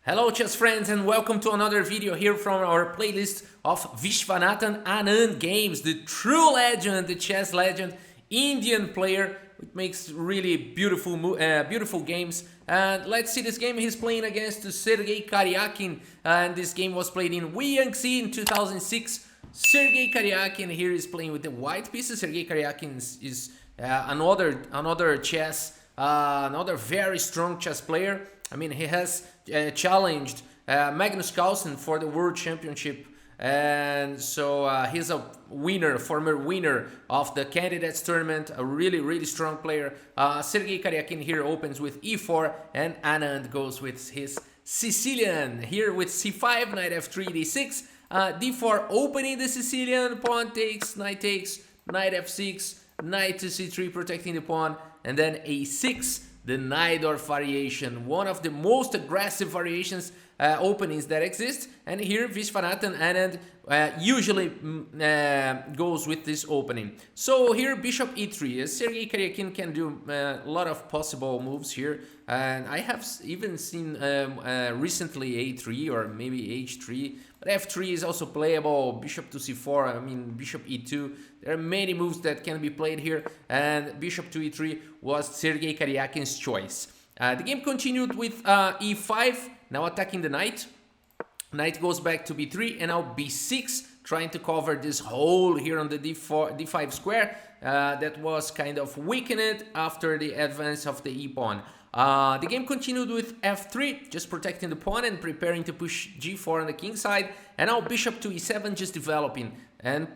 Hello chess friends and welcome to another video here from our playlist of Viswanathan Anand games, the true legend, the chess legend, Indian player, which makes really beautiful games. And let's see this game. He's playing against Sergey Karjakin, and this game was played in Wijk in 2006. Sergey Karjakin here is playing with the white pieces. Sergey Karjakin is another very strong chess player. I mean, he has challenged Magnus Carlsen for the World Championship, and so he's a former winner of the candidates tournament, a really strong player. Sergey Karjakin here opens with e4, and Anand goes with his Sicilian here with c5, knight f3, d6, d4 opening the Sicilian, pawn takes, knight f6, knight to c3 protecting the pawn, and then a6, the Najdorf variation, one of the most aggressive variations openings that exist. And here Viswanathan Anand usually goes with this opening. So here bishop e3, Sergey Karjakin can do a lot of possible moves here, and I have even seen recently a3 or maybe h3, but f3 is also playable, bishop to c4, I mean bishop e2. There are many moves that can be played here, and bishop to e3 was Sergey Karjakin's choice. The game continued with e5, now attacking the knight. Knight goes back to b3, and now b6, trying to cover this hole here on the d5 square that was kind of weakened after the advance of the e-pawn. The game continued with f3, just protecting the pawn and preparing to push g4 on the king side, and now bishop to e7, just developing and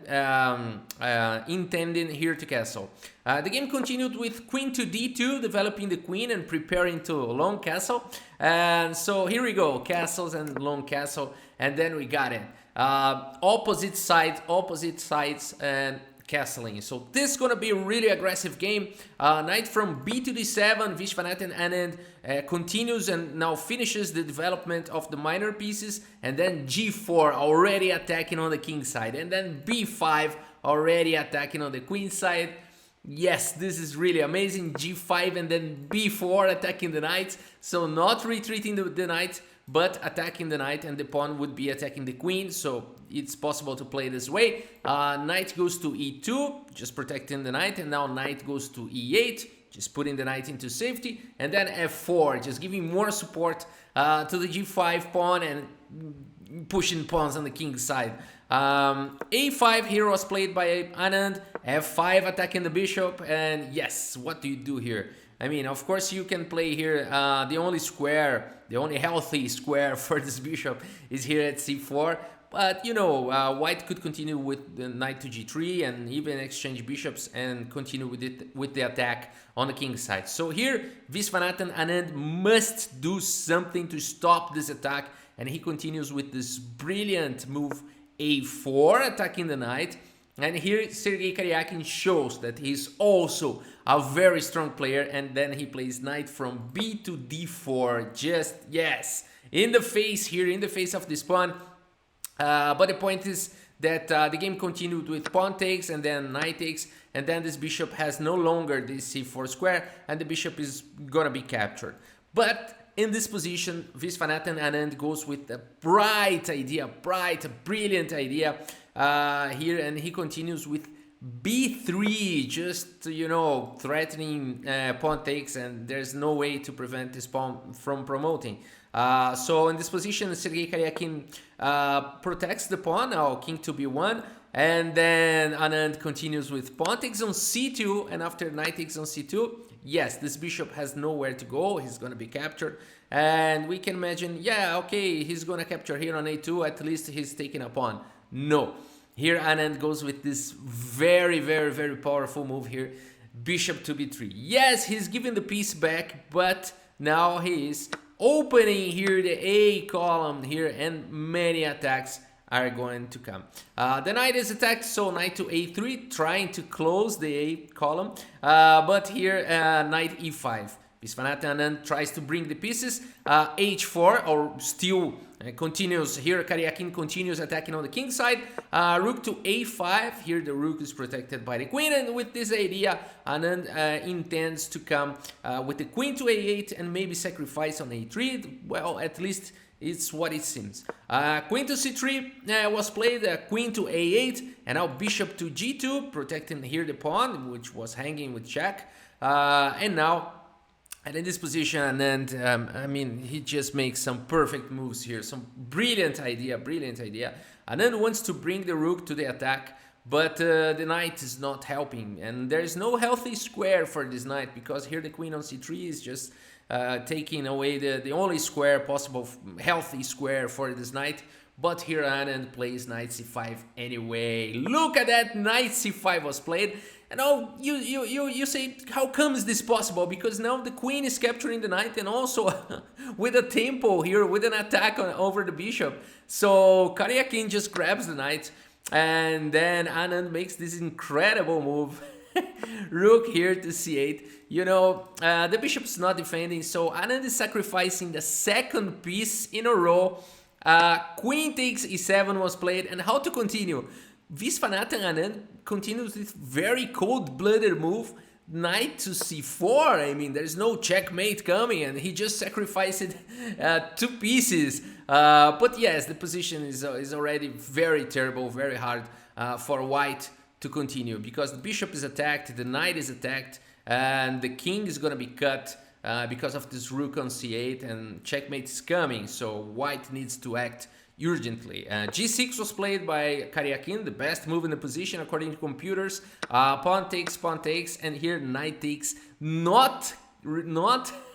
intending here to castle. The game continued with queen to d2, developing the queen and preparing to long castle. And so here we go, castles and long castle, and then we got it. Opposite sides and castling. So this is gonna be a really aggressive game. Knight from b to d7, Viswanathan Anand continues and now finishes the development of the minor pieces, and then g4 already attacking on the king side, and then b5 already attacking on the queen side. Yes, this is really amazing. g5 and then b4 attacking the knight, so not retreating the knight, but attacking the knight, and the pawn would be attacking the queen, so it's possible to play this way. Knight goes to e2, just protecting the knight, and now knight goes to e8, just putting the knight into safety, and then f4, just giving more support to the g5 pawn and pushing pawns on the king side. a5 here was played by Anand, f5 attacking the bishop, and yes, what do you do here? I mean, of course you can play here, the only healthy square for this bishop is here at c4, but you know, white could continue with the knight to g3 and even exchange bishops and continue with the attack on the king side. So here Viswanathan Anand must do something to stop this attack, and he continues with this brilliant move a4, attacking the knight. And here Sergey Karjakin shows that he's also a very strong player, and then he plays knight from b to d4, just, yes, in the face here, in the face of this pawn. But the point is that the game continued with pawn takes and then knight takes, and then this bishop has no longer this c4 square, and the bishop is gonna be captured. But in this position, Viswanathan Anand goes with a brilliant idea here, and he continues with b3, just, you know, threatening pawn takes, and there's no way to prevent this pawn from promoting. So in this position, Sergey Karjakin protects the pawn, now king to b1, and then Anand continues with pawn takes on c2, and after knight takes on c2, yes, this bishop has nowhere to go, he's gonna be captured, and we can imagine, yeah, okay, he's gonna capture here on a2, at least he's taking a pawn. No, here Anand goes with this very powerful move here, bishop to b3. Yes, he's giving the piece back, but now he is opening here the a column here, and many attacks are going to come. The knight is attacked, so knight to a3, trying to close the a column, but here knight e5. Viswanathan Anand tries to bring the pieces, h4, or still continues here. Karjakin continues attacking on the king side. Rook to a5. Here the rook is protected by the queen, and with this idea, Anand intends to come with the queen to a8 and maybe sacrifice on a3. Well, at least It's what it seems. Queen to c3 was played, queen to a8, and now bishop to g2, protecting here the pawn, which was hanging with check. And now, and in this position, Anand, I mean, he just makes some perfect moves here, some brilliant idea. Anand wants to bring the rook to the attack, but the knight is not helping, and there's no healthy square for this knight, because here the queen on c3 is just taking away the only square possible, healthy square for this knight. But here Anand plays knight c5 anyway. Look at that, knight c5 was played. And now you say, how come is this possible? Because now the queen is capturing the knight, and also with a tempo here, with an attack over the bishop. So Karjakin just grabs the knight, and then Anand makes this incredible move. Rook here to c8. You know, the bishop's not defending, so Anand is sacrificing the second piece in a row. Queen takes e7 was played, and how to continue? Viswanathan Anand continues with very cold-blooded move, knight to c4. I mean, there's no checkmate coming, and he just sacrificed 2 pieces. But yes, the position is already very terrible, very hard for white to continue, because the bishop is attacked, the knight is attacked, and the king is gonna be cut because of this rook on c8, and checkmate is coming, so white needs to act urgently. g6 was played by Karjakin, the best move in the position according to computers. Pawn takes, and here knight takes, not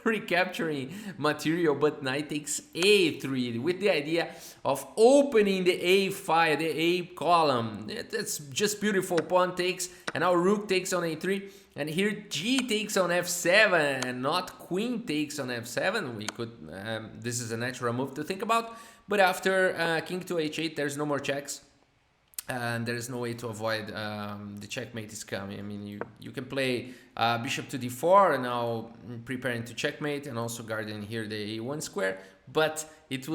recapturing material, but knight takes a3, with the idea of opening the a file, the a column. That's just beautiful. Pawn takes, and now rook takes on a3, and here g takes on f7, and not queen takes on f7. We could, this is a natural move to think about, but after king to h8, there's no more checks. And there is no way to avoid the checkmate is coming. I mean, you can play bishop to d4, and now preparing to checkmate, and also guarding here the a1 square. But it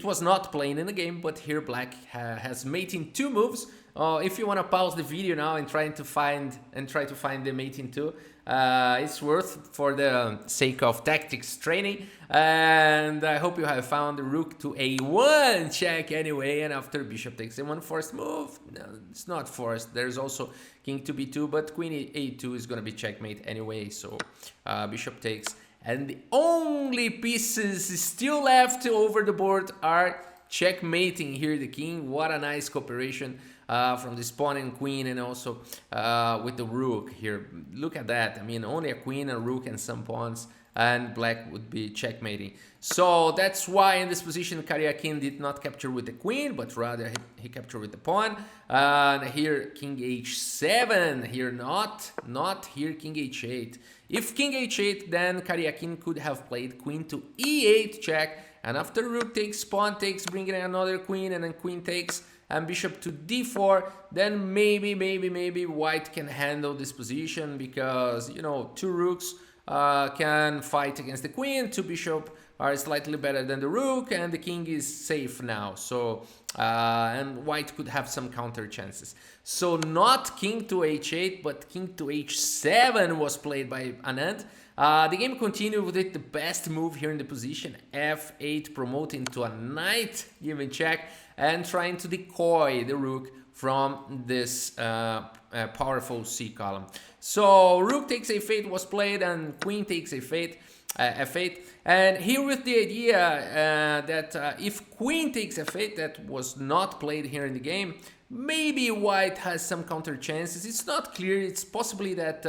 was not playing in the game. But here black has mating 2 moves. If you want to pause the video now and try to find the mating 2, it's worth for the sake of tactics training. And I hope you have found the rook to a1 check anyway, and after bishop takes a1 forced move. No, it's not forced. There's also king to b2, but queen a2 is going to be checkmate anyway, so bishop takes. And the only pieces still left over the board are checkmating here the king. What a nice cooperation from this pawn and queen, and also with the rook here. Look at that. I mean, only a queen, a rook, and some pawns, and black would be checkmating. So that's why in this position Karjakin did not capture with the queen, but rather he captured with the pawn. And here king h7, here not here king h8. If king h8, then Karjakin could have played queen to e8 check, and after rook takes, pawn takes, bringing another queen, and then queen takes, and bishop to d4, then maybe white can handle this position, because, you know, 2 rooks can fight against the queen, 2 bishop are slightly better than the rook, and the king is safe now. So and white could have some counter chances. So not king to h8, but king to h7 was played by Anand. The game continued with the best move here in the position, f8, promoting to a knight, giving check, and trying to decoy the rook from this powerful c column. So rook takes a8 was played, and queen takes a8, f8, and here with the idea that if queen takes f8, that was not played here in the game, maybe white has some counter chances. It's not clear. It's possibly that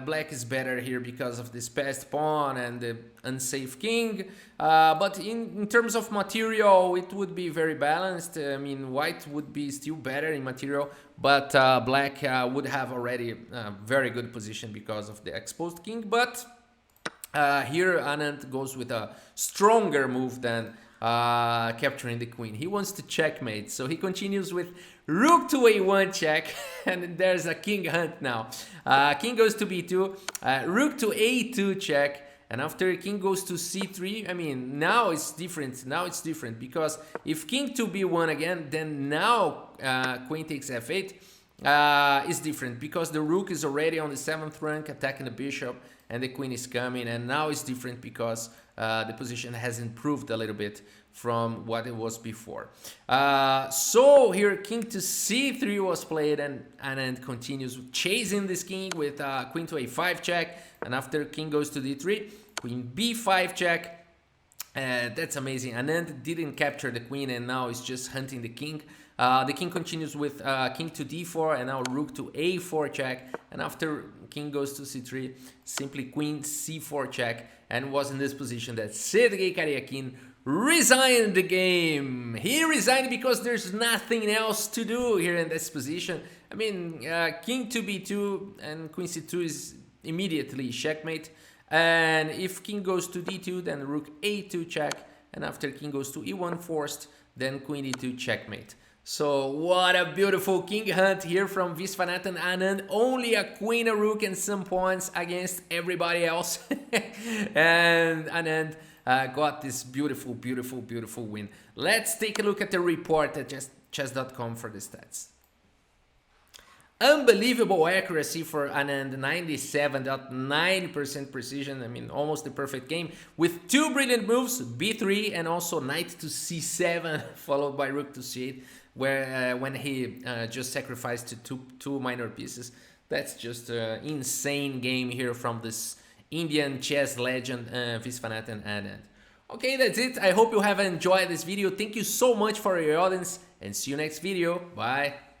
black is better here because of this passed pawn and the unsafe king, but in terms of material, it would be very balanced. I mean, white would be still better in material, but black would have already a very good position because of the exposed king. But here Anand goes with a stronger move than capturing the queen. He wants to checkmate, so he continues with rook to a1 check, and there's a king hunt now. King goes to b2, rook to a2 check, and after king goes to c3, I mean, now it's different. Now it's different, because if king to b1 again, then now queen takes f8, is different because the rook is already on the 7th rank attacking the bishop and the queen is coming, and now it's different because the position has improved a little bit from what it was before. So here king to c3 was played, and Anand continues chasing this king with queen to a5 check, and after king goes to d3, queen b5 check. That's amazing. Anand didn't capture the queen and now is just hunting the king. The king continues with king to d4 and now rook to a4 check, and after king goes to c3, simply queen c4 check, and was in this position that Sergey Karjakin resigned the game. He resigned because there's nothing else to do here in this position. I mean, king to b2 and queen c2 is immediately checkmate, and if king goes to d2, then rook a2 check, and after king goes to e1 forced, then queen e2 checkmate. So what a beautiful king hunt here from Viswanathan Anand. Only a queen, a rook, and some points against everybody else. And Anand got this beautiful, beautiful, beautiful win. Let's take a look at the report at chess.com for the stats. Unbelievable accuracy for Anand, 97.9% precision. I mean, almost the perfect game with two brilliant moves, b3 and also knight to c7 followed by rook to c8, where when he just sacrificed two minor pieces. That's just an insane game here from this Indian chess legend Viswanathan Anand. Okay, that's it. I hope you have enjoyed this video. Thank you so much for your audience and see you next video. Bye.